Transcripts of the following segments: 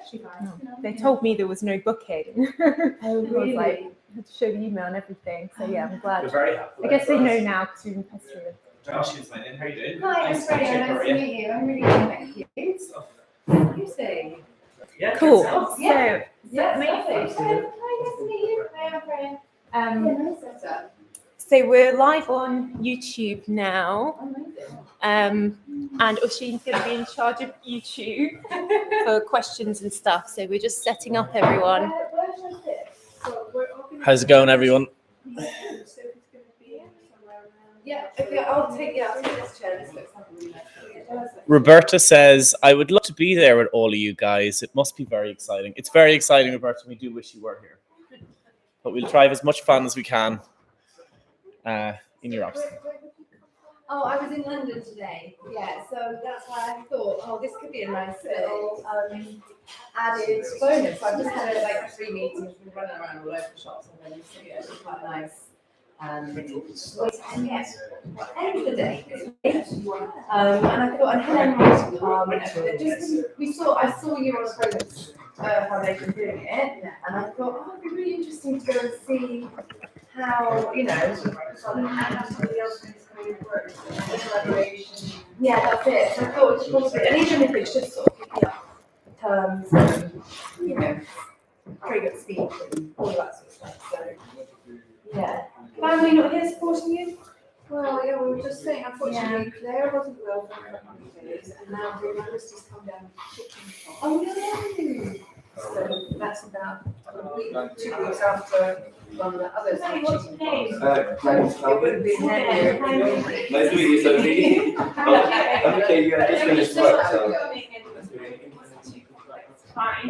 actually, guys. They told me there was no booking. Oh, I was like, I had to show the email and everything. So yeah, I'm glad. We're very happy. I guess they know now because we've been pestering them. Josh is my name. How are you doing? Hi, I'm Freya. Nice to meet you. I'm really good, thank you. You say? Yeah, Cool. Yeah. Yeah, amazing. Hi, nice to meet you. Hi, I'm Freya. Nice setup. So we're live on YouTube now. Amazing. And Oshin's going to be in charge of YouTube for questions and stuff. So we're just setting up everyone. Where should I sit? How's it going, everyone? Yeah, okay, I'll take this chair. This looks like a really nice chair. Roberta says, I would love to be there with all of you guys. It must be very exciting. It's very exciting, Roberta. We do wish you were here. But we'll try as much fun as we can in your absence. Oh, I was in London today. Yeah, so that's why I thought, oh, this could be a nice little added bonus. So I've just had like 3 meetings, been running around all over the shops and then so yeah, it's quite nice. End of the day. And I thought, and Helen wanted to come, I saw you on a Fragrance Foundation doing it, and I thought, oh, it'd be really interesting to go and see how, you know, how somebody else is going to work, collaboration. Yeah, that's it. So I thought it's probably, and even if it's just sort of picking up terms and, you know, fragrance speak and all that sort of stuff. So, yeah. Family not here supporting you? Well, yeah, we were just saying, unfortunately, Claire wasn't well for a couple of days, and now the Christy's come down. Oh, no! So that's about a week, 2 weeks after one of the others. What's your name? It would be Nice to meet you, Sophie. Okay, yeah, I just finished work, so. Fine.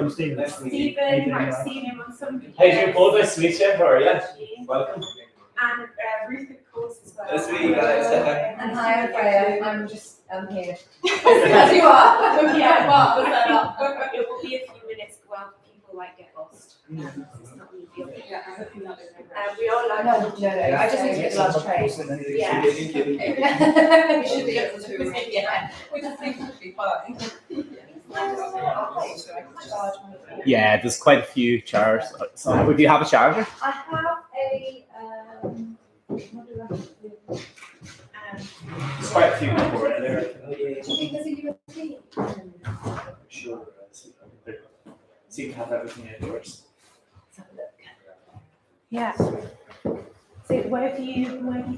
Stephen, I've seen him on some videos. Hey, Jim Paul, nice to meet you. How are you? Welcome. And Ruth, of course, as well. Nice to meet you guys. And hi, I'm Freya. I'm just here. As you are. Yeah, well, it will be a few minutes while people like get lost. It's not me. We are like. No, I just need to get the last train. Yeah. We should be able to. Yeah. We just think it should be fine. Yeah, there's quite a few chargers. So, would you have a charger? I have a. What do I do? There's quite a few people in there. Do you think there's a USB? Sure. So you can have everything outdoors. Let's have a look. Yeah. So where have you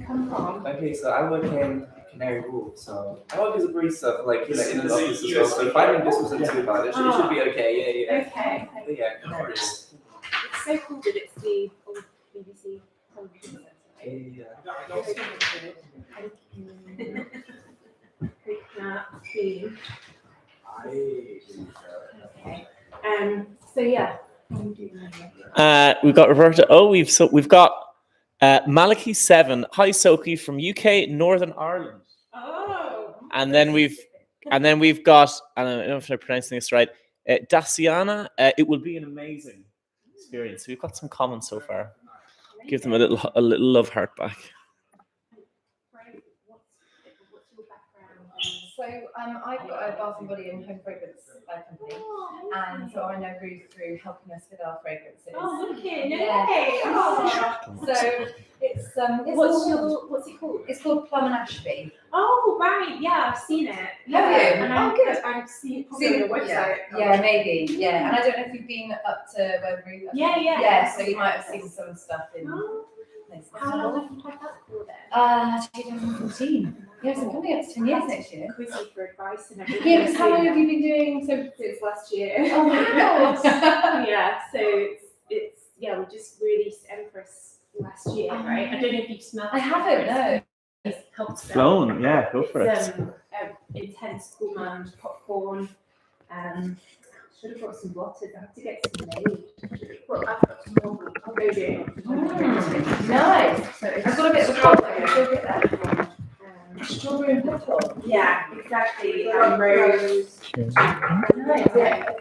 come from? Okay, so I work in Canary Wharf, so I work as a barista for like, you know, in an office as well. So finding this wasn't too bad. It should be okay, yeah. Okay. But yeah, no worries. It's so cool that it's the old BBC television set. Yeah. Clean. Okay. So yeah. We've got Roberta. Oh, we've got Maliki 7. Hi, Soki from UK, Northern Ireland. Oh. And then we've got, I don't know if I'm pronouncing this right, Daciana. It will be an amazing experience. We've got some comments so far. Give them a little love heart back. What's your background? So I've got a bath and body and home fragrance company, and so I know Ruth through helping us with our fragrances. Oh, okay. No Yeah. way. Oh. So it's What's it called? It's called Plum and Ashby. Oh, right. Yeah, I've seen it. Have you? And Good. I've seen it on your website. Yeah, maybe. Yeah, and I don't know if you've been up to where Ruth. Yeah. Yeah, so you might have seen some stuff in. Oh. places. How long have you had that for then? 2014. Yeah, so coming up to 10 years next year. Quiz you for advice and everything. Yeah, because how long have you been doing? So Since last year. oh my god. Yeah, so it's we just released Empress last year, right? I don't know if you've smelled it. I haven't, no. It's helped smell. Flown, yeah, go for It's it. intense gourmand popcorn. Should have brought some bottles. I have to get some made. Well, I've got some more. I'll go do it. Nice. So I've got a bit of a strawberry. I'll get that. Strawberry and petal. Yeah, exactly. Rose. Nice. Yeah.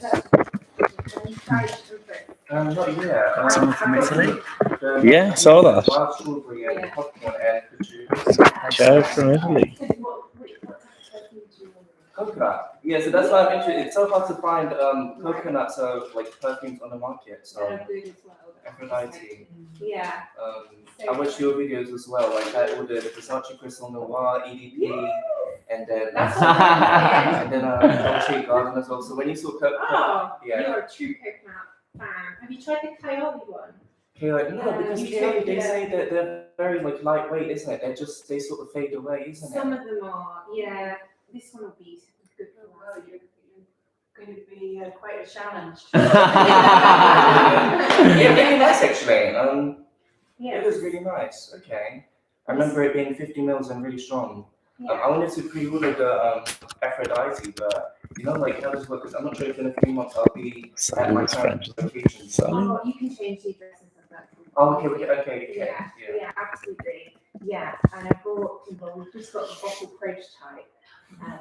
Not yet. Someone from Italy? Yeah, saw that. Wild strawberry and popcorn and Ciao from Italy. coconut. Yeah, Yeah, so that's why I'm interested. It's so hard to find coconut like perfumes on the market. So They're good as well. Aphrodite. Yeah. I watched your videos as well. Like I ordered Versace Crystal Noir, EDP, and then That's what I'm and then Dolce Garden as well. So when you saw Oh, yeah. you're a true coconut fan. Have you tried the Coyote one? No, because Coyote, they say that they're very like lightweight, isn't it? They sort of fade away, isn't Some it? of them are, yeah. This one will be good for Well, us. you're going to be quite a challenge. Yeah, really nice actually. Yeah. It was really nice. Okay. I remember it being 50 mils and really strong. Yeah. I wanted to pre-order the Aphrodite, but you know, like how does it work? Because I'm not sure if in a few months I'll be at my current location. Oh, you can change the address and stuff like that. Oh, okay. Yeah, absolutely. Yeah, and I brought, well, we've just got the bottle prototype.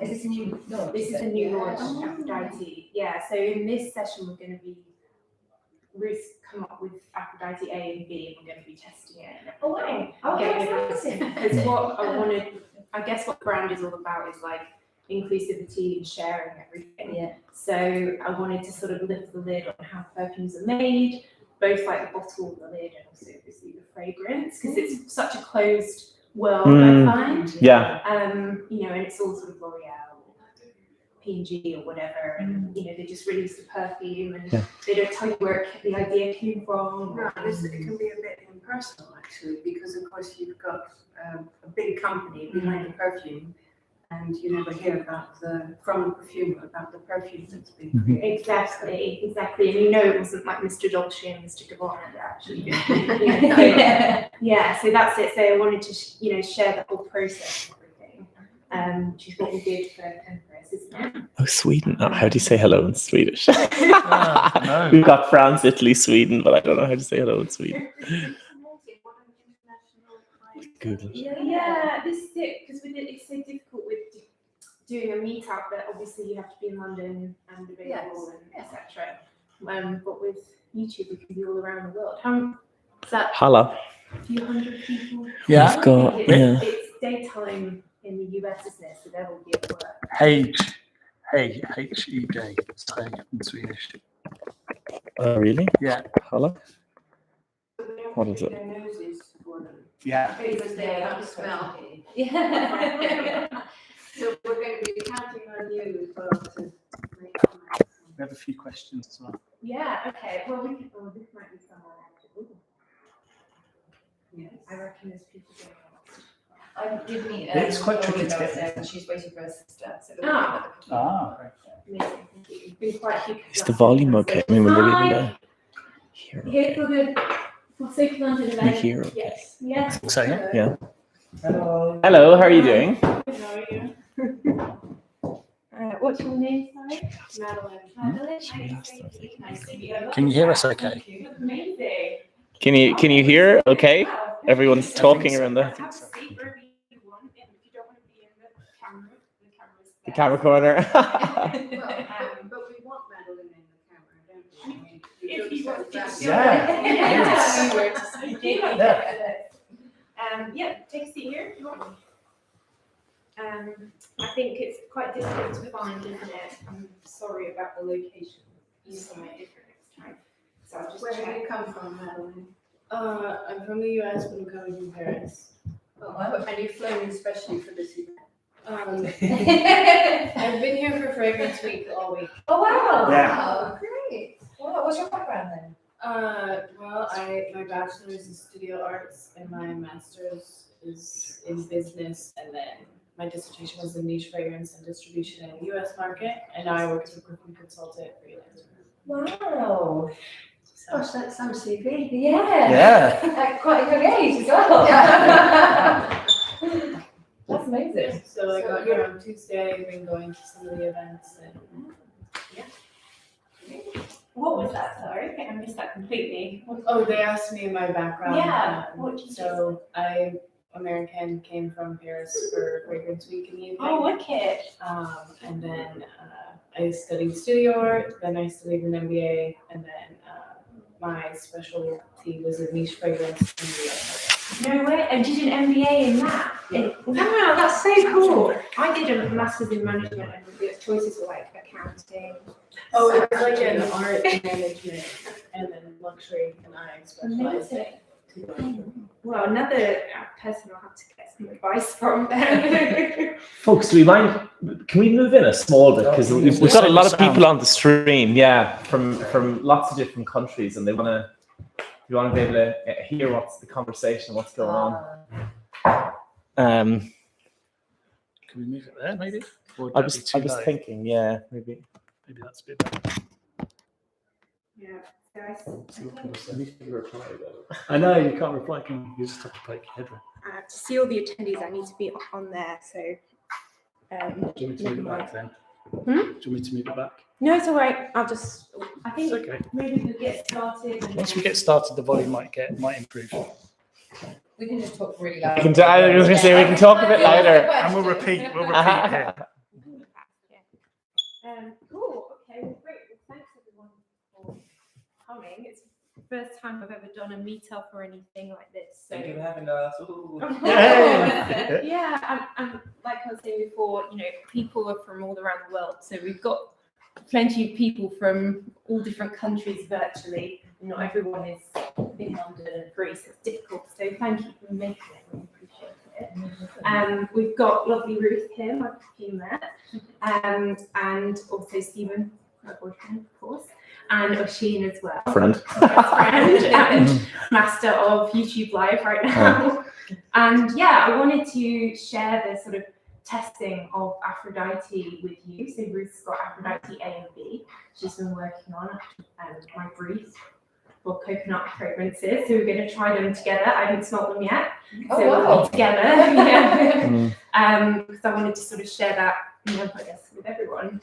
Is this a new launch? This is a new launch, Aphrodite. Yeah, so in this session, we're going to be come up with Aphrodite A and B, and we're going to be testing it. And Oh, wow. Oh, getting that's it amazing. because what I wanted, I guess what brand is all about is like inclusivity and sharing everything. Yeah. So I wanted to sort of lift the lid on how perfumes are made, both like the bottle, the lid, and also obviously the fragrance, because it's such a closed world, I find. Yeah. You know, and it's all sort of L'Oreal, P&G or whatever, and you know, they just release the perfume and they don't tell you where the idea came from. Right, it can be a bit impersonal actually, because of course you've got a big company behind the perfume, and you never hear from the perfumer about the perfume that's been created. Exactly, and you know it wasn't like Mr. Dolce and Mr. Gabbana that actually did. So that's it. So I wanted to share the whole process and everything, which is what we did for Empress, isn't it? Oh, Sweden. Oh, how do you say hello in Swedish? No. We've got France, Italy, Sweden, but I don't know how to say hello in Sweden. Google. Yeah, this is it, because it's so difficult with doing a meetup that obviously you have to be in London and available and etc. But with YouTube, we can be all around the world. How is that? Holla. A few hundred people. Yeah. We've got, It's daytime in the US, isn't it? So they'll all be at work. H-E-D, say in Swedish. Oh, really? Yeah. Holla. What is it? Their noses for them. Yeah. Because they can't smell. Yeah. So we're going to be counting on you as well to make comments. We have a few questions as well. Yeah. Okay. Well, we can. Oh, this might be someone actually. Yes. I reckon there's people going I did meet It's quite tricky to girl get there, into. and she's waiting for her sister. So Ah, Amazing. Thank you. Been quite a few. Is the volume okay? I mean, will we be able to hear Here okay? for the Soki London We event. hear okay? Yes. Yes. so yeah. Yeah. Hello. Hello, how are you doing? How are you? What's your name, sorry? Madeline. Madeline, Should we ask them? nice to meet you. Can you hear us okay? Amazing. Can you hear okay? Everyone's talking around the Have a seat wherever you want, and if you don't want to be in the camera's camera corner. But we want Madeline in the camera, don't we? If you want to. Yeah. Yeah, take a seat here if you want. I think it's quite difficult to find, isn't it? I'm sorry about the location. You somewhere different next time. So I'll just Where have check. you come from, Madeline? I'm from the US, but I'm coming from Paris. Oh, and you've flown especially for this event. I've been here for Fragrance Week all week. Oh wow! Yeah. Oh, great. Well, what's your background then? Well, my bachelor's is studio arts and my master's is in business, and then my dissertation was in niche fragrance and distribution in the US market, and now I work as a perfume consultant freelancer. Wow. Gosh, that's some CV. Yeah. Yeah. At quite a young age as well. That's amazing. So I got here on Tuesday, I've been going to some of the events, and What was that? Sorry, I missed that completely. oh, they asked me my background. Yeah, what did you So I'm American, came from Paris for Fragrance Week in the UK. Oh, wicked. And then I studied studio art, then I studied an MBA, and then my specialty was in niche fragrance in the US No way. And did an MBA in that? Wow, that's so cool. I did a master's in management, and the choices were like accounting. Oh, it was like an art management and then luxury, and I specialized in. Well, another person I'll have to get some advice from then. Folks, do we mind? Can we move in a small bit? Because we've got a lot of people on the stream, yeah, from lots of different countries, and they want to be able to hear what's the conversation, what's going on. Can we move it there, maybe? Or would I that was be too low? thinking, yeah, maybe. Maybe that's a bit better. Yeah, guys. I know, you can't reply, can you? You just have to poke your head. To see all the attendees, I need to be on there. So, Do you want me to move it back then? Hmm? Do you want me to move it back? no, it's all right. I think It's okay. maybe we'll get started. And Once we get started, the volume might improve. We can just talk really loud. I was going to say, we can talk a bit louder. And we'll repeat here. Cool. Okay. Well, great. Well, thanks everyone for coming. It's the first time I've ever done a meetup or anything like this. So. Thank you for having us. Ooh. Yeah, and like I was saying before, people are from all around the world. So we've got plenty of people from all different countries virtually. Not everyone is in London and Greece. It's difficult. So thank you for making it. We appreciate it. We've got lovely Ruth here, my team there, and also Stephen, my boyfriend, of course, and Oshin as well. Friend. And master of YouTube Live right now. And yeah, I wanted to share the sort of testing of Aphrodite with you. So Ruth's got Aphrodite A and B. She's been working on my brief for coconut fragrances. So we're going to try them together. I haven't smelled them yet. So we'll be together. Yeah. Because I wanted to sort of share that, I guess, with everyone.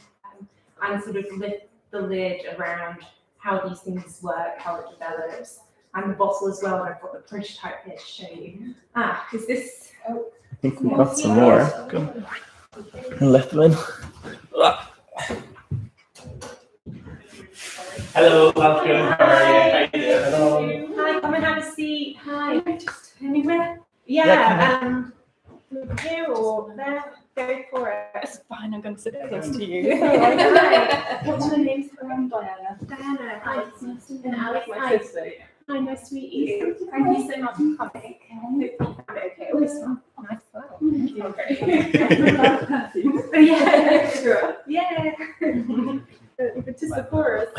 And sort of lift the lid around how these things work, how it develops, and the bottle as well. I've got the prototype here to show you. Is this? I think we've got some more. And let them in. Hello, welcome. How are you? Hello. Hi, come and have a seat. Hi. Just anywhere? Yeah, Here or there? Go for it. It's fine, I'm going to sit close to you. Hi. What's your name? Diana. Diana. Hi. And Alex, my hi. sister. Hi, nice to meet you. Thank you so much for coming. Hope you found it okay. Oh, it's nice well. Thank you. Okay. Yeah, sure. Yeah. But to support us.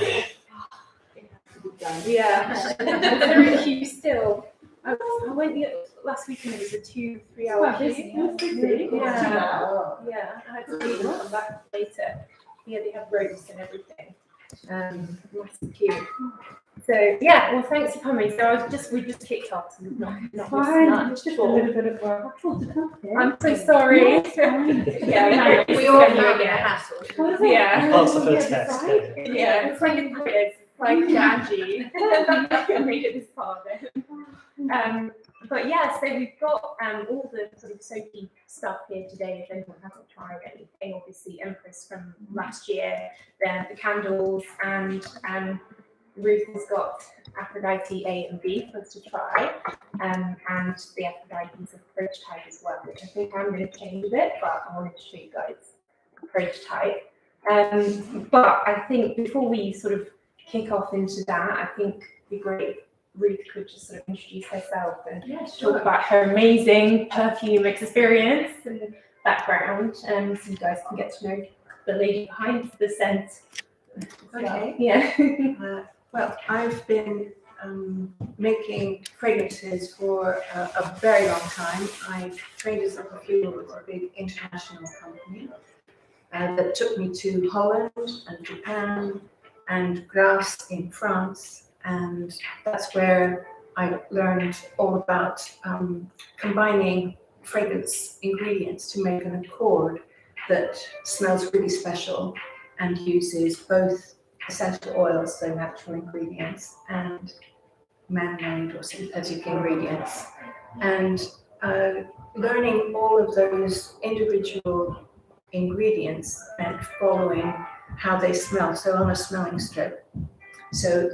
Yeah. I'm very cute still. I went last weekend. It was a 2-3 hour queue. Yeah. I had to leave and come back later. Yeah, they have ropes and everything. Massive queue. So yeah, well, thanks for coming. So we just kicked off. So not Fine. much. Just a little bit of work. I'm so sorry. Yeah, We all found it a hassle. Yeah. Lots of a test. Yeah, it's like a quiz, like Angie. I can read it this far then. But yeah, so we've got all the sort of Soki stuff here today. If anyone hasn't tried anything, obviously Empress from last year, then the candles, and Ruth has got Aphrodite A and B for us to try, and the Aphrodite's a prototype as well, which I think I'm going to change a bit, but I wanted to show you guys the prototype. But I think before we sort of kick off into that, I think it'd be great if Ruth could just sort of introduce herself and talk about her amazing perfume experience and background, so you guys can get to know the lady behind the scent. Okay. Yeah. Well, I've been making fragrances for a very long time. I trained as a perfumer with a big international company that took me to Holland and Japan and Grasse in France. And that's where I learned all about combining fragrance ingredients to make an accord that smells really special and uses both essential oils, so natural ingredients, and man-made or synthetic ingredients. And learning all of those individual ingredients and following how they smell, so on a smelling strip. So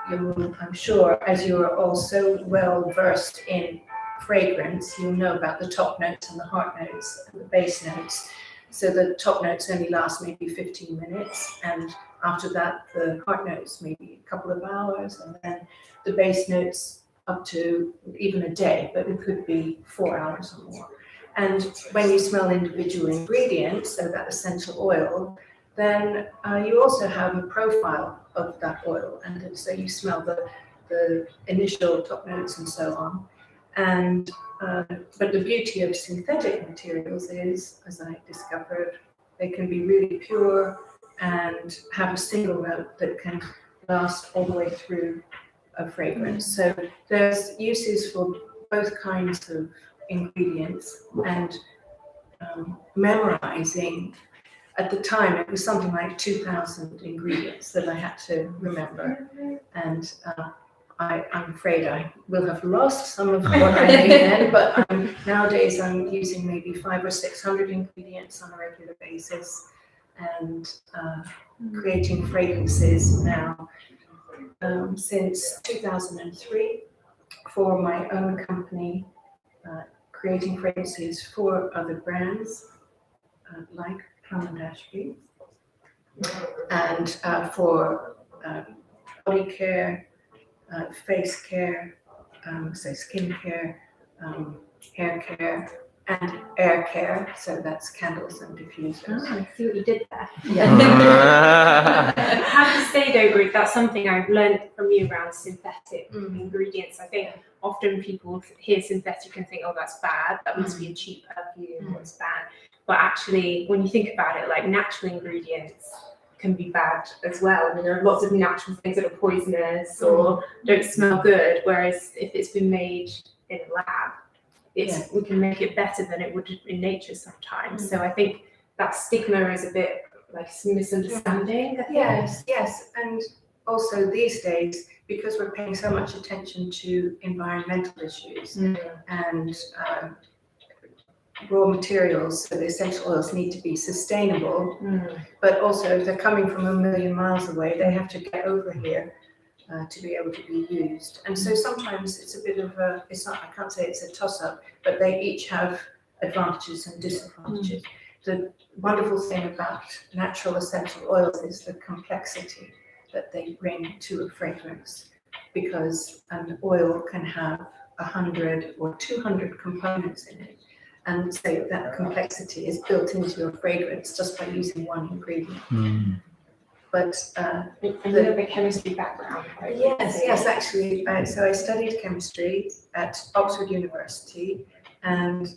I'm sure, as you are all so well versed in fragrance, you'll know about the top notes and the heart notes and the base notes. So the top notes only last maybe 15 minutes, and after that, the heart notes maybe a couple of hours, and then the base notes up to even a day, but it could be 4 hours or more. And when you smell individual ingredients, so that essential oil, then you also have a profile of that oil, and so you smell the initial top notes and so on. And but the beauty of synthetic materials is, as I discovered, they can be really pure and have a single note that can last all the way through a fragrance. So there's uses for both kinds of ingredients, and memorizing. At the time, it was something like 2,000 ingredients that I had to remember, and I'm afraid I will have lost some of what I knew then, but nowadays I'm using maybe 500 or 600 ingredients on a regular basis, and creating fragrances now since 2003 for my own company, creating fragrances for other brands like Plum & Ashby, and for body care, face care, so skin care, hair care, and air care. So that's candles and diffusers. I see what you did there. Ah. I have to say though, Ruth, that's something I've learned from you around synthetic ingredients. I think often people hear synthetic and think, oh, that's bad, that must be a cheap perfume, or it's bad. But actually, when you think about it, like natural ingredients can be bad as well. I mean, there are lots of natural things that are poisonous or don't smell good, whereas if it's been made in a lab, we can make it better than it would in nature sometimes. So I think that stigma is a bit like some misunderstanding. Yes, and also these days, because we're paying so much attention to environmental issues and raw materials, so the essential oils need to be sustainable, but also if they're coming from a million miles away, they have to get over here to be able to be used. And so sometimes it's a bit of a, it's not, I can't say it's a toss-up, but they each have advantages and disadvantages. The wonderful thing about natural essential oils is the complexity that they bring to a fragrance, because an oil can have 100 or 200 components in it. And so that complexity is built into your fragrance just by using one ingredient. But and you have a chemistry background, right? yes, actually. So I studied chemistry at Oxford University, and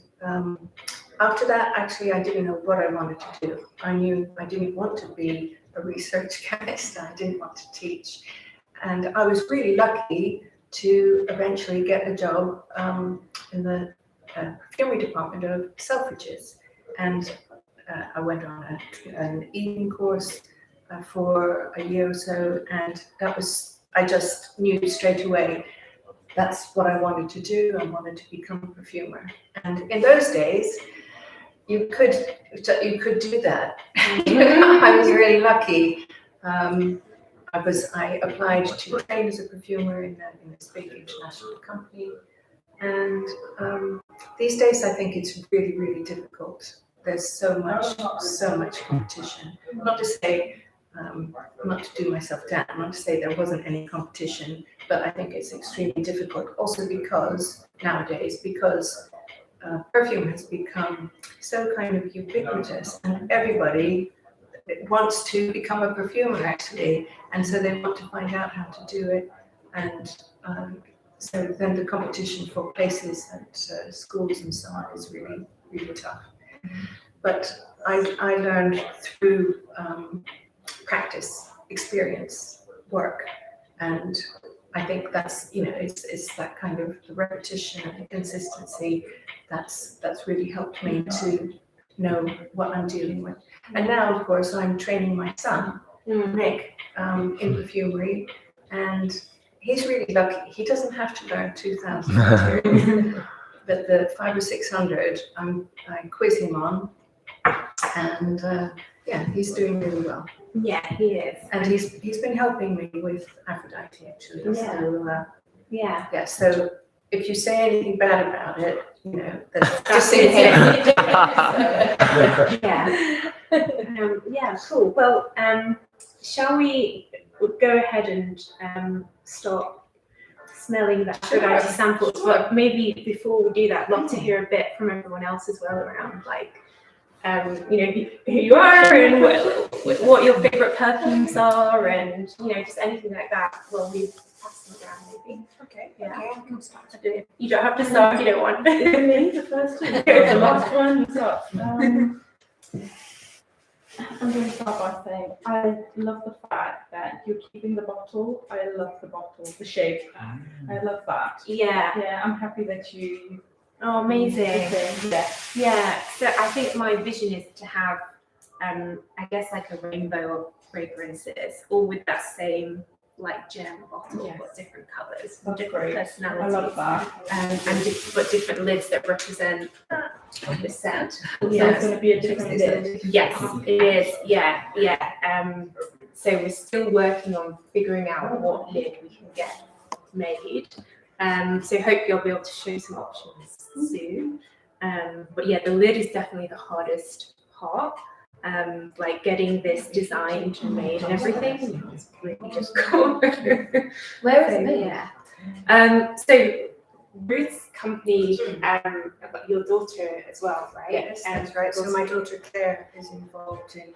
after that, actually, I didn't know what I wanted to do. I knew I didn't want to be a research chemist. I didn't want to teach, and I was really lucky to eventually get a job in the perfumery department of Selfridges, and I went on an evening course for a year or so, and that was, I just knew straight away that's what I wanted to do. I wanted to become a perfumer, and in those days you could do that. I was really lucky. I applied to train as a perfumer in this big international company, and these days I think it's really, really difficult. There's so much competition. Not to say, not to do myself down, not to say there wasn't any competition, but I think it's extremely difficult. Also because nowadays, perfume has become so kind of ubiquitous, and everybody wants to become a perfumer actually, and so they want to find out how to do it, and so then the competition for places at schools and so on is really, really tough. But I learned through practice, experience, work, and I think that's, it's that kind of the repetition and the consistency that's really helped me to know what I'm dealing with. And now, of course, I'm training my son, Nick, in perfumery, and he's really lucky. He doesn't have to learn 2,000 materials, but the 500 or 600, I quiz him on, and he's doing really well. Yeah, he is. And he's been helping me with APHRODITE actually. Yeah. So so if you say anything bad about it, you know, that's That's just in here. Yeah. Yeah, cool. Well, shall we go ahead and start smelling the Aphrodite samples? But maybe before we do that, I'd love to hear a bit from everyone else as well around, like, you know, who you are and what your favorite perfumes are, and you know, just anything like that. Well, we pass them around maybe. Okay, Yeah. okay, I can start. You don't have to start if you don't want. Me, the first one. The last one. So, I'm going to start by saying I love the fact that you're keeping the bottle. I love the bottle, the shape. I love that. Yeah. Yeah, I'm happy that you. Oh, amazing. Yeah. Yeah. So I think my vision is to have, I guess, like a rainbow of fragrances, all with that same like gem bottle, Yes. but different colours, That's different great. personalities. I love that. But different lids that represent the scent. So it's going to be a different lid. Yes, it is. Yeah, yeah. So we're still working on figuring out what lid we can get made. So hopefully I'll be able to show some options soon. But yeah, the lid is definitely the hardest part. Like getting this designed and made and everything is really difficult. Where is it made? Yeah. So Ruth's company, your daughter as well, right? Yes, that's right. So my daughter Claire is involved in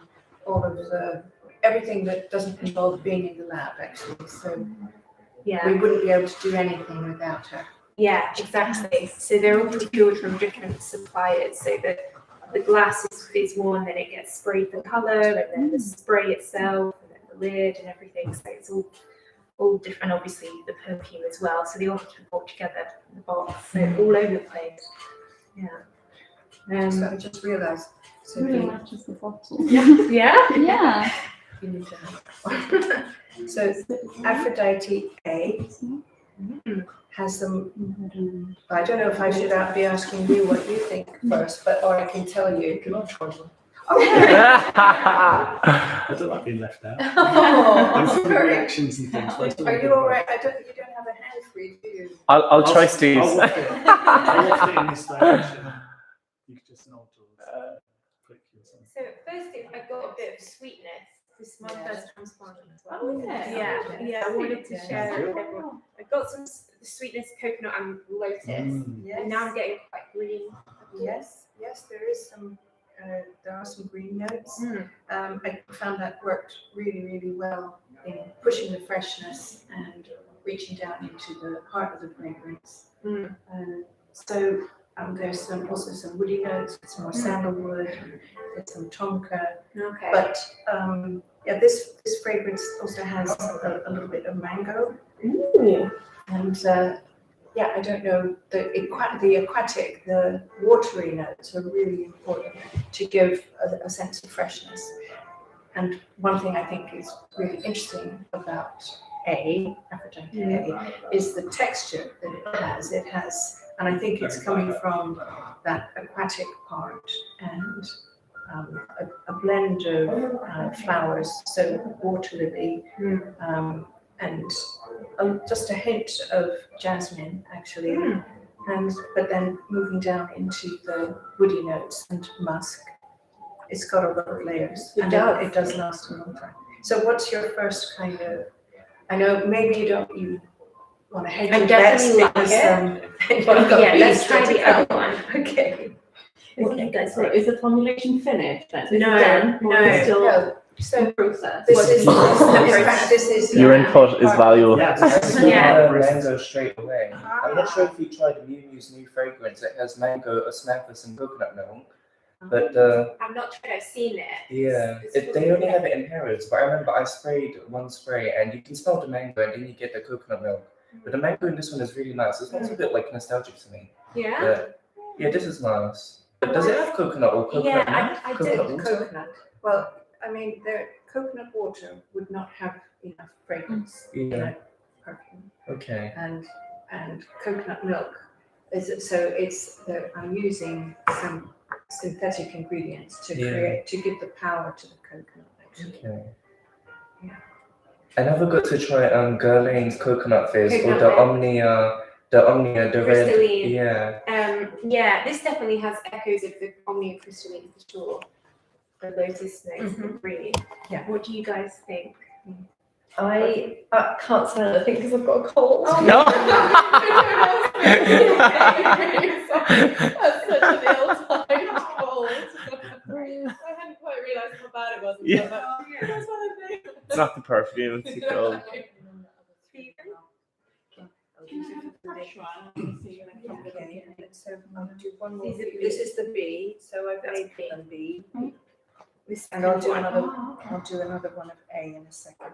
all of the, everything that doesn't involve being in the lab, actually. So Yeah. we wouldn't be able to do anything without her. Yeah, exactly. So they're all procured from different suppliers. So the glass is one, then it gets sprayed the colour, and then the spray itself, and then the lid and everything. So it's all different, obviously the perfume as well. So they all have to be brought together in the box. So all over the place. Yeah. So I just realised. So Really the, matches the bottle. Yeah. Yeah. you need to have. So Aphrodite A has some. I don't know if I should be asking you what you think first, but or I can tell you. Can I try one? Okay. I don't like being left out. There's some reactions and things. But I still Are want you to all right? You don't have a hand free, do you? I'll try Steve's. I'll waft it in this direction. You can just nod or click or something. So firstly, I got a bit of sweetness. This is my first time smelling as well. Oh, yeah. Yeah. I wanted to share it with everyone. I got some sweetness, coconut, and lotus, and now I'm getting quite green. Yes, there is some. There are some green notes. I found that worked really, really well in pushing the freshness and reaching down into the heart of the fragrance. So there's also some woody notes, some more sandalwood, there's some tonka. Okay. But yeah, this fragrance also has a little bit of mango. Ooh. And yeah, I don't know, the aquatic, the watery notes are really important to give a sense of freshness. And one thing I think is really interesting about Aphrodite A, is the texture that it has. It has, and I think it's coming from that aquatic part and a blend of flowers, so water lily, and just a hint of jasmine, actually, but then moving down into the woody notes and musk. It's got a lot of layers, and it does last a long time. So what's your first kind of, I know maybe you want to hedge I your definitely bets because But yeah, let's bees try to the come. other one. Okay. What do you guys think? Is the formulation finished? Then? No, Or is it still No, so in process? this is Your input is valuable. Yeah. Mango straight away. I'm not sure if you tried Miu Miu's new fragrance. It has mango, osmanthus, and coconut milk. But I've not tried. I've seen it. yeah, they only have it in Harrods. But I remember I sprayed one spray, and you can smell the mango, and then you get the coconut milk. But the mango in this one is really nice. It smells a bit like nostalgic to me. Yeah. But yeah, this is nice. But does it have coconut or coconut milk? I Coconut did water? coconut. Well, I mean, the coconut water would not have enough fragrance in Yeah. a perfume, Okay. and coconut milk I'm using some synthetic ingredients to give the power to the coconut. Actually. Okay. Yeah. I never got to try Guerlain's coconut fizz or Coconut the milk. Omnia The Omnia, the red. Crystalline. Yeah. Yeah, this definitely has echoes of the Omnia crystalline for sure. The lotus notes, the green. Yeah. What do you guys think? I can't smell it, I think, because I've got a cold. No. That's such an ill-timed cold. I hadn't quite realised how bad it was. Yeah. But that's what I think. It's not the perfume, it's the cold. Okay, so I'll do one more. This is the B, so I've made them B. And I'll do another one of A in a second.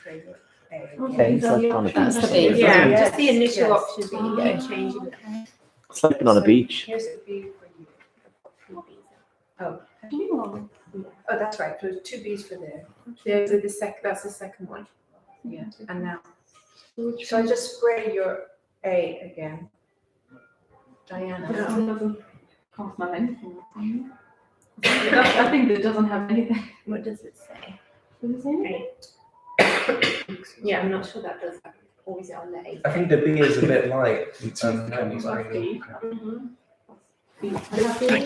Favorite A. Okay, so that's on a That's the beach. B. Yeah, Yes, just the initial yes. options that you can change it. Sleeping on a beach. Here's the B for you. Oh, that's right, so 2 Bs for there. Those are that's the second one. Yeah, and now, so I just spray your A again. Diana. Can't smell anything. I think it doesn't have anything. What does it say? Does it say anything? Yeah, I'm not sure that does that. Or is it on the A? I think the B is a bit light. Thank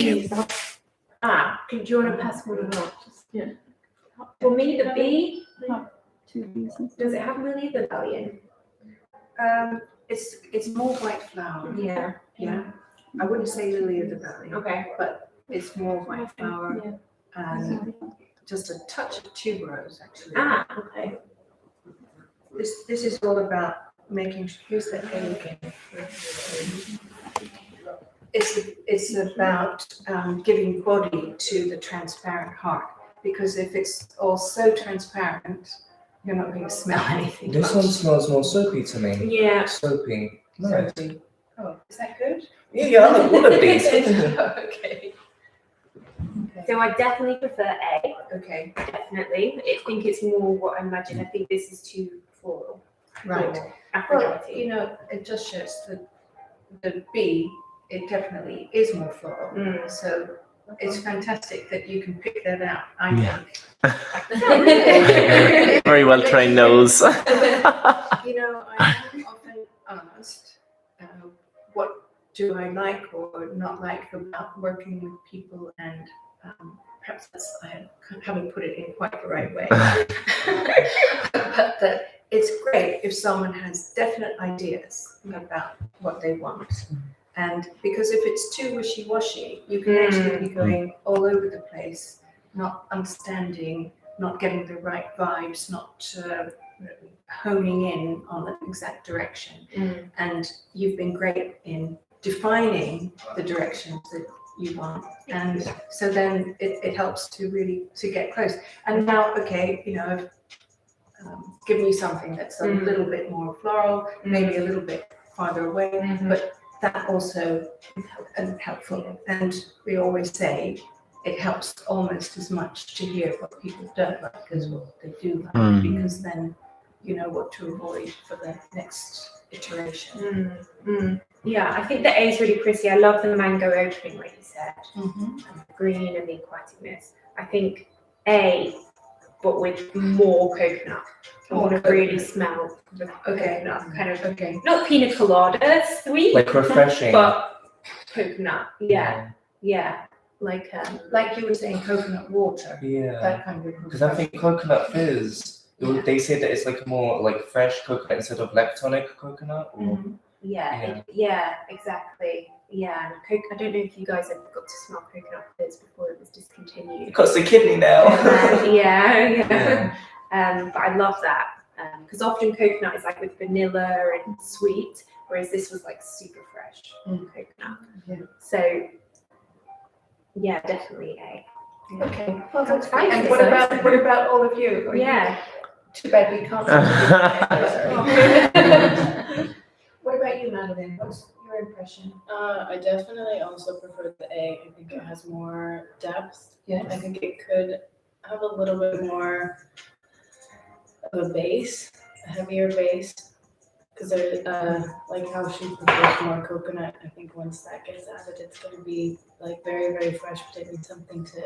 you. Do you want to pass one or not? Yeah. For me, the B, 2 Bs. does it have Lily of the Valley? It's more white flower. Yeah. Yeah, I wouldn't say lily of the valley, Okay. but it's more white flower and just a touch of tuberose actually. Okay. This is all about making. Here's the A again. It's about giving body to the transparent heart, because if it's all so transparent, you're not going to smell anything. This one smells more soapy to me. Yeah. Soapy. Nice. Soapy. Oh, is that good? Yeah, I like one of these. Okay. So I definitely prefer A. Okay, Definitely. I think it's more what I imagine. I think this is too floral. right. for Well, Aphrodite. you know, it just shows that the B, it definitely is more floral. Mm. So it's fantastic that you can pick that out, I Yeah. think. Very well trained nose. You know, I am often asked, what do I like or not like about working with people, and perhaps I haven't put it in quite the right way. But that it's great if someone has definite ideas about what they want. And because if it's too wishy-washy, you can actually be going all over the place, not understanding, not getting the right vibes, not honing in on an exact direction. And you've been great in defining the directions that you want. And so then it helps to really to get close. And now, okay, you know, I've given you something that's a little bit more floral, maybe a little bit farther away, but that also is helpful. And we always say it helps almost as much to hear what people don't like as what they do like, because then you know what to avoid for the next iteration. Yeah, I think the A is really pretty. I love the mango opening, like you said, and the green and the aquaticness. I think A, but with more coconut. I want to really smell the coconut, kind of, not pina colada sweet, Like refreshing. but coconut. Yeah, like Like you were saying, coconut water, Yeah. that kind of. Because I think coconut fizz, they say that it's like more like fresh coconut instead of lactonic coconut. Or, yeah, exactly. Yeah, and I don't know if you guys ever got to smell coconut fizz before it was discontinued. It costs a kidney now. Yeah. But I love that because often coconut is like with vanilla and sweet, whereas this was like super fresh coconut. Yeah. So yeah, definitely A. Okay, Well, that's fine. and what about all of you? Are you- Yeah. Too bad we can't. What about you, Madeline? What's your impression? I definitely also prefer the A. I think it has more depth. Yeah. I think it could have a little bit more of a base, a heavier base. Because there's like how she prefers more coconut. I think once that gets added, it's going to be like very, very fresh, but it needs something to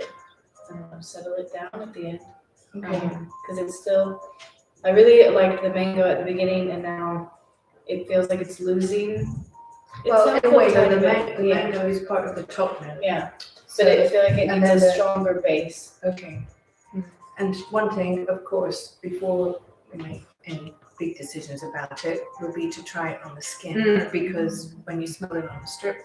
settle it down at the end. Because it's still, I really liked the mango at the beginning, and now it feels like it's losing. Well, itself in a way, tiny the bit. mango is part of the top note. Yeah, but I feel like it and needs then a the- stronger base. Okay. And one thing, of course, before we make any big decisions about it, will be to try it on the skin, because when you smell it on the strip,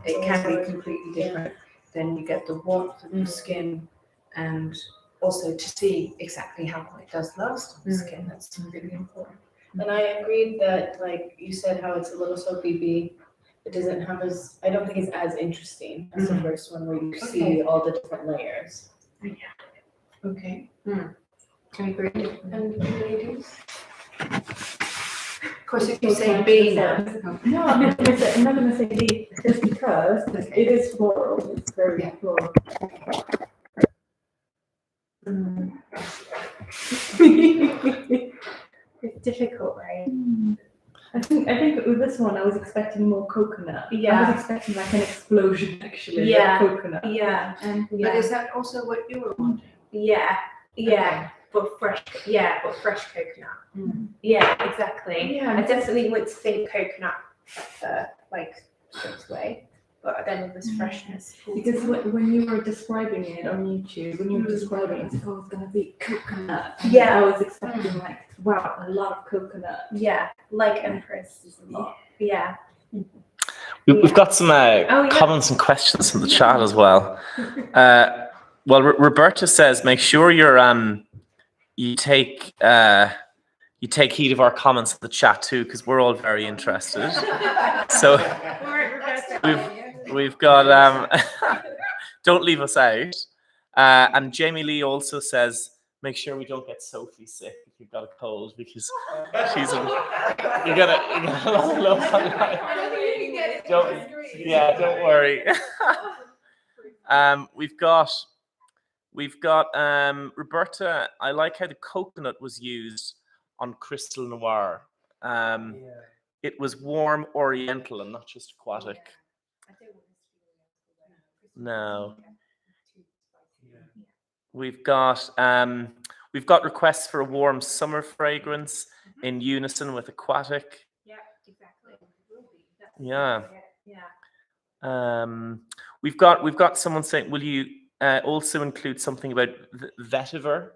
it can be completely different. Then you get the warmth of the skin, and also to see exactly how long it does last on the skin. That's really important. And I agreed that, like you said, how it's a little soapy B. It doesn't have as, I don't think it's as interesting as the first one where you see all the different layers. Okay. I agree. And ladies? Of course, if you say B now. No, I'm not gonna say B, just because it is floral, it's very floral. It's difficult, right? I think with this one, I was expecting more coconut. I Yeah. was expecting like an explosion, actually, Yeah. like coconut. Yeah. But is that also what you were wanting? Yeah. But fresh coconut. Yeah, exactly. Yeah. I definitely would think coconut like straight away, but then with this freshness. Because when you were describing it on YouTube, when you were describing it, it's always gonna be coconut. And Yeah. I was expecting like, wow, a lot of coconut. Yeah, like Empress is a lot. Yeah. We've got some yeah. comments and questions from the chat as well. Roberta says, make sure you're you take heed of our comments in the chat too, because we're all very interested. So we've got don't leave us out. And Jamie Lee also says, make sure we don't get Sophie sick if you've got a cold, because she's you're gonna love online. Don't worry. We've got Roberta. I like how the coconut was used on Crystal Noir. It was warm oriental and not just aquatic. No. We've got requests for a warm summer fragrance in unison with aquatic. Yeah, exactly. Yeah. Yeah. We've got someone saying, will you also include something about vetiver?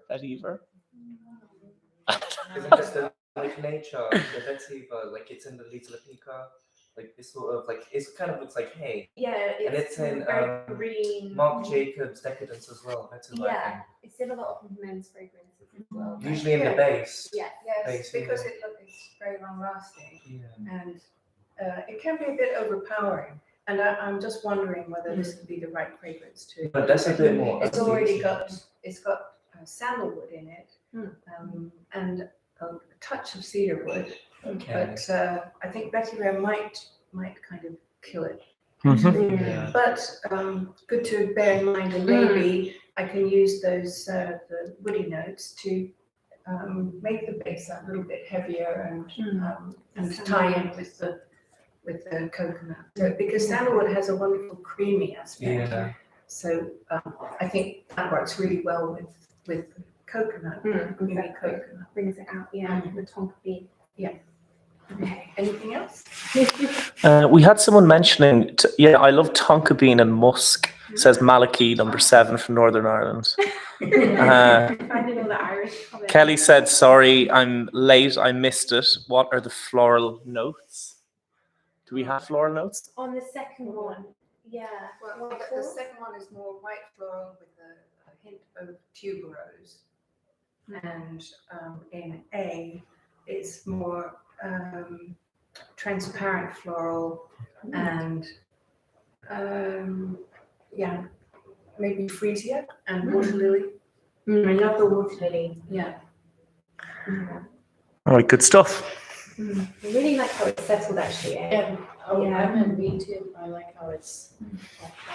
Isn't just like nature, the vetiver, like it's in the Little Pica, like this sort of like it kind of looks like hay. Yeah, And it's in very green. Marc Jacobs Decadence as well. Vetiver, I Yeah, think. it's in a lot of men's fragrances as well. Usually in the base. Yeah. Yes, Basically. because it's very long lasting, Yeah. and it can be a bit overpowering. And I'm just wondering whether this would be the right fragrance to. But that's a bit more. It's already got sandalwood in it, and a touch of cedarwood. Okay. But I think vetiver might kind of kill it. Yeah. But good to bear in mind, and maybe I can use those the woody notes to make the base a little bit heavier and tie in with the coconut. So, because sandalwood has a wonderful creamy aspect. Yeah. So I think that works really well with coconut. Creamy coconut. Brings it out, yeah, the tonka bean. Yeah. Okay. Anything else? We had someone mentioning, I love tonka bean and musk, says Malachy, number 7 from Northern Ireland. Finding all the Irish comments. Kelly said, sorry, I'm late, I missed it. What are the floral notes? Do we have floral notes? On the second one, yeah. Well, the second one is more white floral with a hint of tuberose. And in A, it's more transparent floral and maybe freesia and water lily. I love the water lily. Yeah. All right, good stuff. I really like how it's settled actually. And Yeah. I'm in B too. I like how it's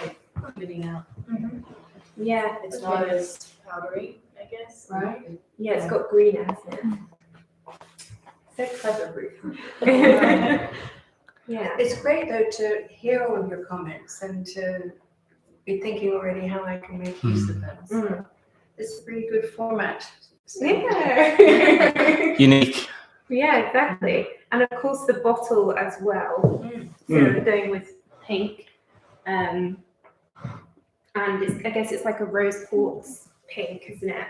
like living out. Yeah, It's not as powdery, I guess. Right. Yeah, it's got green, hasn't it? So clever, Ruth. Yeah. It's great though to hear all of your comments and to be thinking already how I can make use of them. So it's a really good format. Yeah. Unique. Yeah, exactly. And of course the bottle as well. So we're going with pink. And I guess it's like a rose quartz pink, isn't it?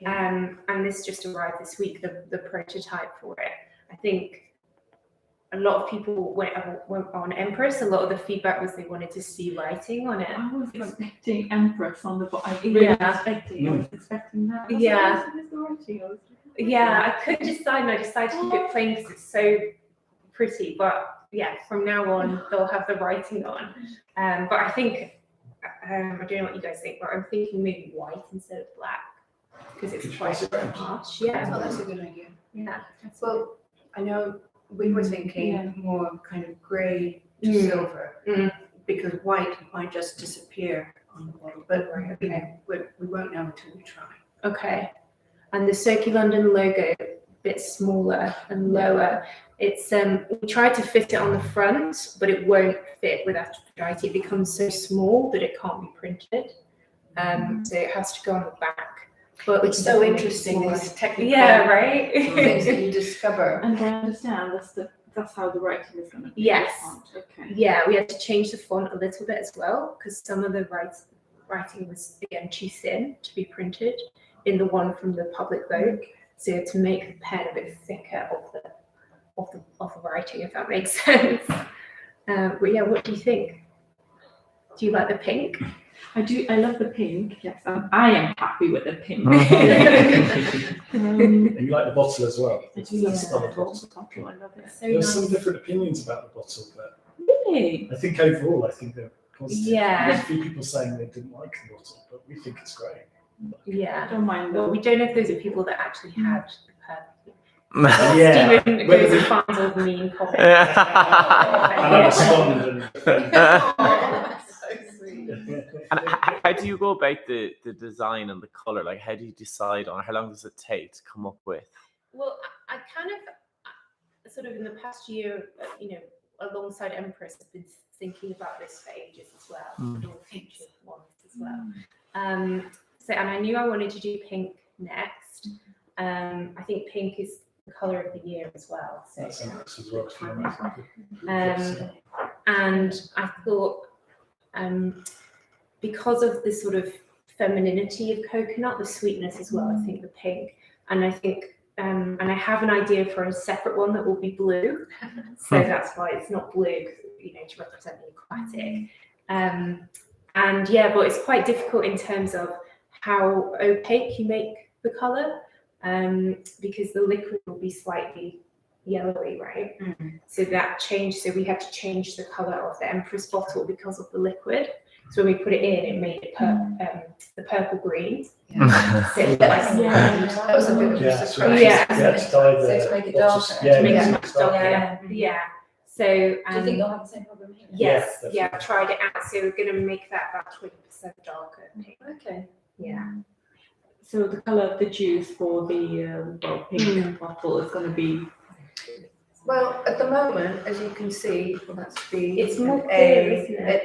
And this just arrived this week, the prototype for it. I think a lot of people went on Empress. A lot of the feedback was they wanted to see writing on it. I was expecting Empress on the bottom. I really was expecting that. Yeah. Yeah, I couldn't decide, and I decided to keep it plain because it's so pretty. But yeah, from now on, they'll have the writing on. But I think, I don't know what you guys think, but I'm thinking maybe white instead of black because it's quite harsh. Yeah. Oh, that's a good idea. Yeah. Well, I know we were thinking more kind of grey to silver because white might just disappear on the bottle, but you know, we won't know until we try. Okay. And the Soki London logo, a bit smaller and lower. It's we tried to fit it on the front, but it won't fit with APHRODITE. It becomes so small that it can't be printed. So it has to go on the back. But It's so interesting, these technical right? things that you discover. And I understand that's how the writing is going to be. Yes. Okay. Yeah, we had to change the font a little bit as well because some of the writing was again too thin to be printed in the one from the public vote. So to make the pen a bit thicker of the writing, if that makes sense. But yeah, what do you think? Do you like the pink? I do. I love the pink. Yes, I am happy with the pink. And you like the bottle as well. I do love That's the not a bottle. I love it. So There's some nice. different opinions about the bottle, but Really? I think overall, I think they're positive. Yeah. There's a few people saying they didn't like the bottle, but we think it's great. Yeah. I don't mind Well, though. we don't know if those are people that actually had the perfume. Yeah. Stephen goes and finds all the mean comments. And I respond And how do you go about the design and the color? Like, how do you decide on how long does it take to come up with? Well, I kind of sort of in the past year, you know, alongside Empress, have been thinking about this for ages as well, or future ones as well. So, and I knew I wanted to do pink next. I think pink is the color of the year as well. So, That's Empress as well. and I thought, because of the sort of femininity of coconut, the sweetness as well, I think the pink, and I think, and I have an idea for a separate one that will be blue. So that's why it's not blue, you know, to represent the aquatic. And yeah, but it's quite difficult in terms of how opaque you make the color, because the liquid will be slightly yellowy, right? So that changed. So we had to change the color of the Empress bottle because of the liquid. So when we put it in, it made it the purple green. So That was a bit of a surprise. Yeah. To make it darker. to make yeah, it darker. Yeah. So Do you think you'll have the same problem here? yes, Yeah, yeah, I tried it out. So we're going to make that about 20% darker. Okay. Yeah. So the color of the juice for the pink bottle is going to be. Well, at the moment, as you can see, well, that's B. It's more and A. clear, isn't it?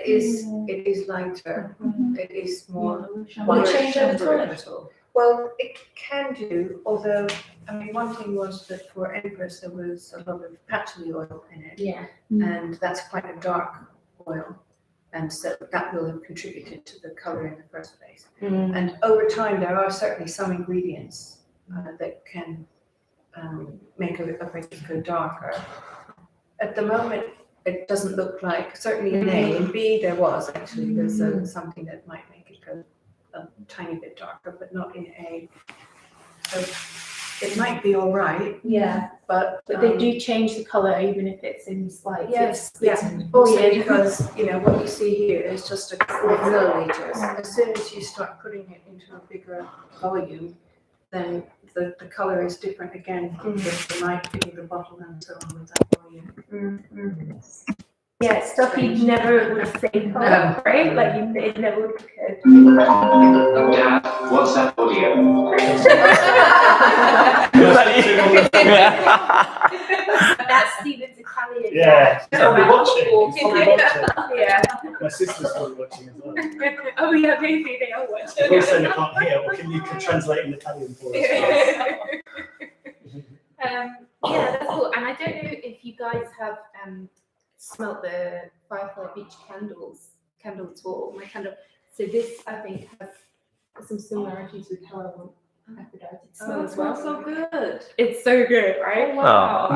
It is lighter. It is more. Will it change over time at all? Well, it can do, although, I mean, one thing was that for Empress, there was a lot of patchouli oil in it, Yeah. and that's quite a dark oil. And so that will have contributed to the color in the first place. And over time, there are certainly some ingredients that can make a drink go darker. At the moment, it doesn't look like, certainly in A. In B, there was actually, there's something that might make it go a tiny bit darker, but not in A. So it might be all right, Yeah. but They do change the color even if it's in slight. yes, It's yes. Also weird. because, you know, what you see here is just a couple of milliliters. As soon as you start putting it into a bigger volume, then the color is different again from the light hitting the bottle and so on with that volume. Yeah, stuff you never would say color, No. right? Like it never would occur. WhatsApp audio. That's Stephen's Italian. Yeah, he's probably Yeah. watching. He's probably watching. Yeah. My sister's probably watching as well. Oh yeah, maybe they are watching. They're all saying they can't hear. Well, can you translate in Italian for us? Yeah, that's cool. And I don't know if you guys have smelt the Firefly Beach candle at all. My candle. So this, I think, has some similarities with how I want Aphrodite to smell as well. So good. It's so good, right? Oh.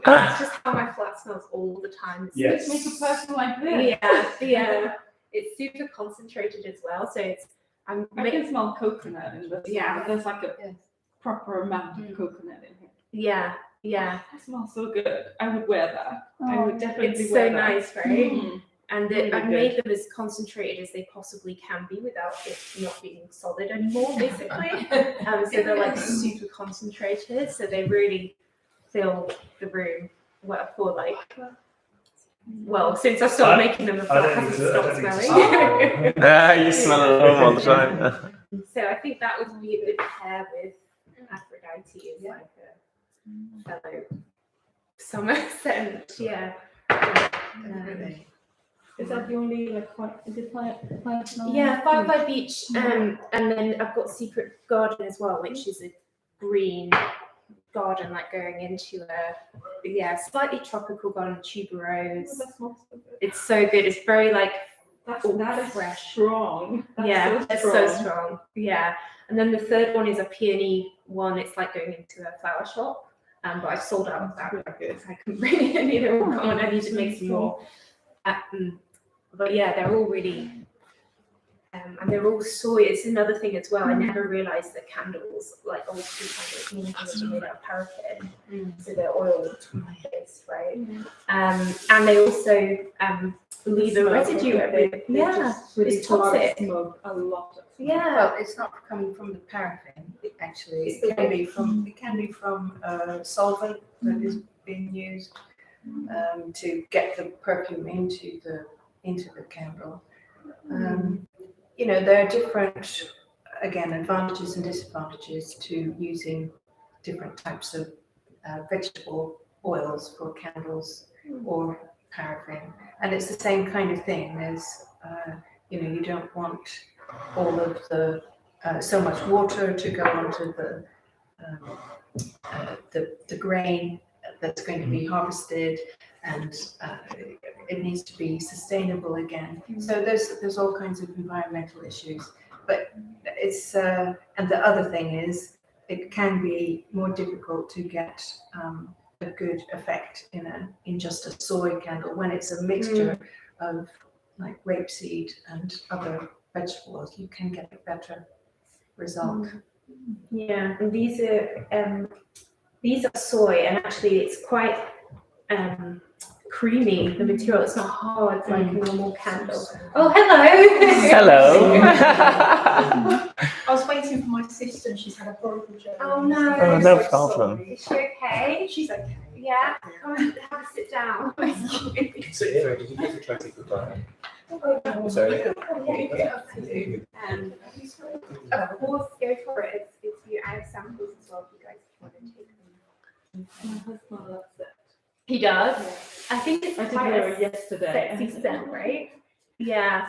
That's just how my flat smells all the time. It's Yes. Make a person like this. Yeah. It's super concentrated as well. So it's I can smell coconut in this. Yeah. one. There's like a proper amount of coconut in here. yeah. That smells so good. I would wear that. I would definitely It's wear so that. nice, right? Mm. And Really I've good. made them as concentrated as they possibly can be without it not being solid anymore, basically. So they're like super concentrated, so they really fill the room. Since I started making them, the flat hasn't stopped smelling. You smell it at home all the time. So I think that would be a good pair with Aphrodite as like a fellow summer scent. Yeah. Is that the only like is it plant smell? Yeah, Firefly Beach, and then I've got Secret Garden as well, which is a green garden, like going into a slightly tropical garden, tuberose. That smells so good. It's so good. It's very like That is fresh. strong. It's so strong. Yeah, and then the third one is a peony one. It's like going into a flower shop, but I sold out of that because I couldn't bring it in either. I need to make some more. But yeah, they're all really, and they're all soy. It's another thing as well. I never realised that candles, like old school candles, are made out of paraffin, so they're oil based, right? And they also leave a residue everywhere. Yeah, it's toxic. Smoke a lot of Yeah. Well, it's not coming from the paraffin. Actually, it can be from a solvent that is being used to get the perfume into the candle. There are different, again, advantages and disadvantages to using different types of vegetable oils for candles or paraffin, and it's the same kind of thing. There's, you don't want all of the so much water to go onto the grain that's going to be harvested, and it needs to be sustainable again. So there's all kinds of environmental issues, but it's and the other thing is it can be more difficult to get a good effect in just a soy candle when it's a mixture of like rapeseed and other vegetables. You can get a better result. Yeah, and these are soy, and actually it's quite creamy. The material, it's not hard like a normal candle. Oh, hello. Hello. I was waiting for my sister and she's had a horrible journey. Oh no. Oh, no problem. Is she okay? She's okay. Yeah. Come and have a sit down. So anyway, did you get to try to take the bar? Sorry. Of course, go for it. It's you. I have samples as well if you guys want to take them. My husband loves it. He does. I think it's I did quite wear a it yesterday. sexy scent, right? Yeah.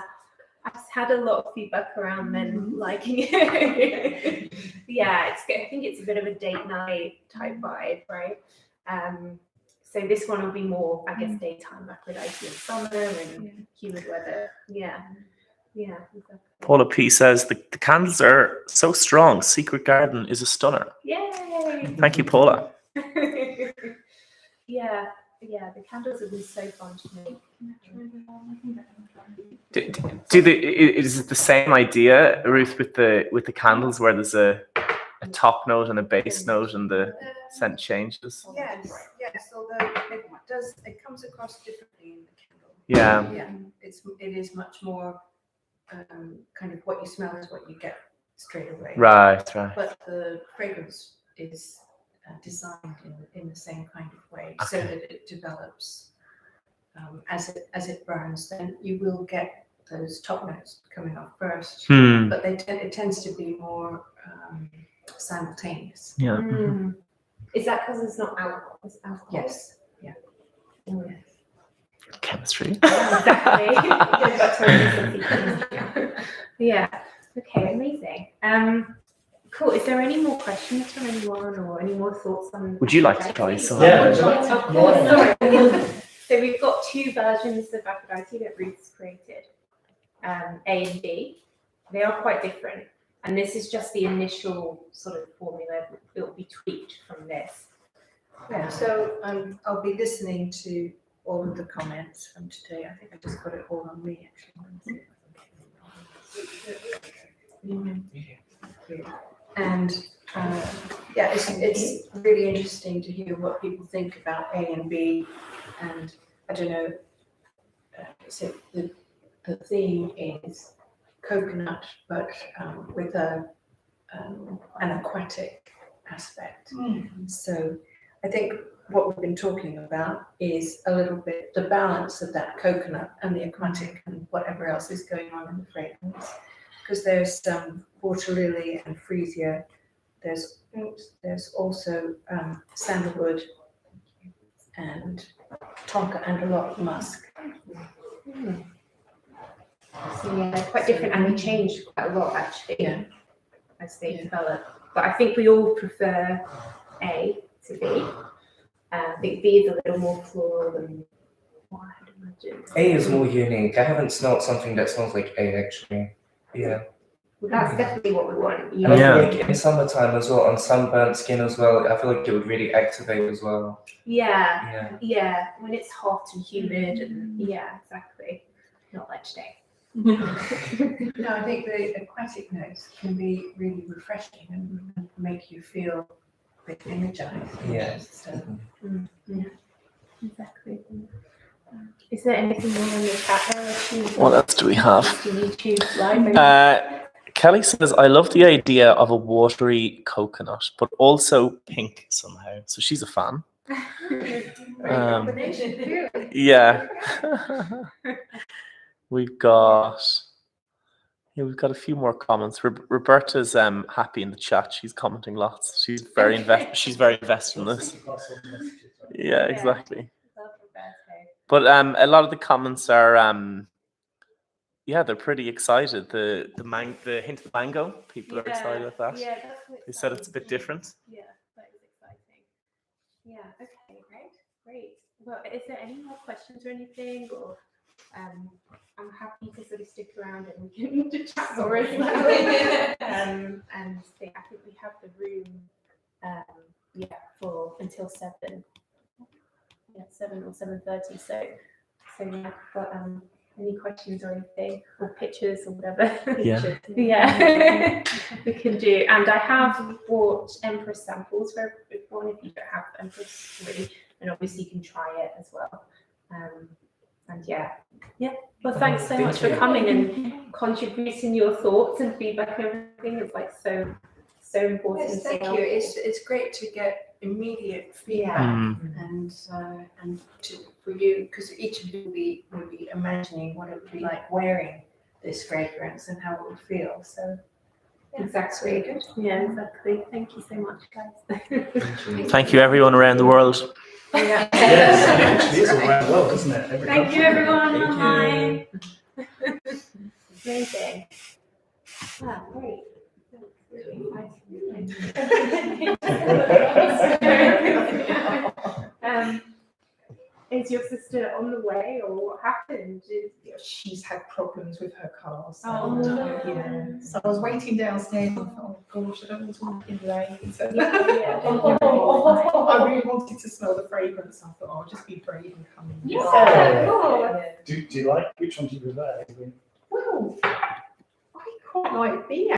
I've had a lot of feedback around men liking it. Yeah, I think it's a bit of a date night type vibe, right? So this one will be more, I guess, daytime Aphrodite in summer and humid weather. Yeah. Exactly. Paula P says the candles are so strong. Secret Garden is a stunner. Yay! Thank you, Paula. Yeah, the candles have been so fun to make. Is it the same idea, Ruth, with the candles where there's a top note and a base note and the scent changes? Yes. Although it comes across differently in the candle. Yeah. It is much more kind of what you smell is what you get straight away. Right. But the fragrance is designed in the same kind of way, so that it develops as it burns. Then you will get those top notes coming off first, but it tends to be more simultaneous. Yeah. Is that because it's not alcohol? It's alcohol. Yes. Yeah. Chemistry. Exactly. Yeah. Okay, amazing. Cool. Is there any more questions from anyone or any more thoughts on? Would you like to try some? Yeah. Of course. Sorry. So we've got two versions of Aphrodite that Ruth's created, A and B. They are quite different, and this is just the initial sort of formula. It will be tweaked from this. Yeah, so I'll be listening to all of the comments from today. I think I just got it all on me actually. And yeah, it's really interesting to hear what people think about A and B. And I don't know, so the theme is coconut, but with an aquatic aspect. So I think what we've been talking about is a little bit the balance of that coconut and the aquatic and whatever else is going on in the fragrance. Because there's water lily and freesia. There's also sandalwood and tonka and a lot of musk. So yeah, they're quite different, and they change quite a lot actually as they develop. But I think we all prefer A to B. I think B is a little more floral than what I had imagined. A is more unique. I haven't smelled something that smells like A actually. Yeah. Well, that's definitely what we want. And I feel like in summertime as well, on sunburnt skin as well, I feel like it would really activate as well. Yeah. When it's hot and humid, and exactly. Not like today. No, I think the aquatic notes can be really refreshing and make you feel a bit energized. Yeah. So, Exactly. Is there anything more in the chat? What else do we have? YouTube live? Kelly says, I love the idea of a watery coconut, but also pink somehow. So she's a fan. Yeah. We've got a few more comments. Roberta's happy in the chat. She's commenting lots. She's very invested in this. Yeah, exactly. But a lot of the comments are they're pretty excited. The hint of mango, people are excited with that. Yeah, that's what They said it's a bit different. Yeah, that is exciting. Yeah, okay, great. Well, is there any more questions or anything? Or I'm happy to sort of stick around and we can chat more as well. And I think we have the room for until 7. Yeah, 7 or 7:30. So yeah, but any questions or anything, or pictures or whatever. Yeah. We can do. And I have bought Empress samples for everyone if you don't have Empress already, and obviously you can try it as well. And yeah. Well, thanks so much for coming and contributing your thoughts and feedback and everything. It's like so important. yes, thank you. It's great to get immediate feedback and for you, because each of you will be imagining what it would be like wearing this fragrance and how it would feel. So exactly. Good. Yeah, exactly. Thank you so much, guys. Thank you, everyone around the world. Yeah. Yes, it actually is around the world, isn't it? Every Thank you, everyone online. Amazing. Ah, great. Is your sister on the way, or what happened? She's had problems with her car. So, Oh, no. yeah. So I was waiting downstairs and I thought, oh gosh, I don't want to walk in late. So Yeah. I really wanted to smell the fragrance. I thought, I'll just be brave and come in. Yeah. Do you like, which one do you prefer? Well, I quite like the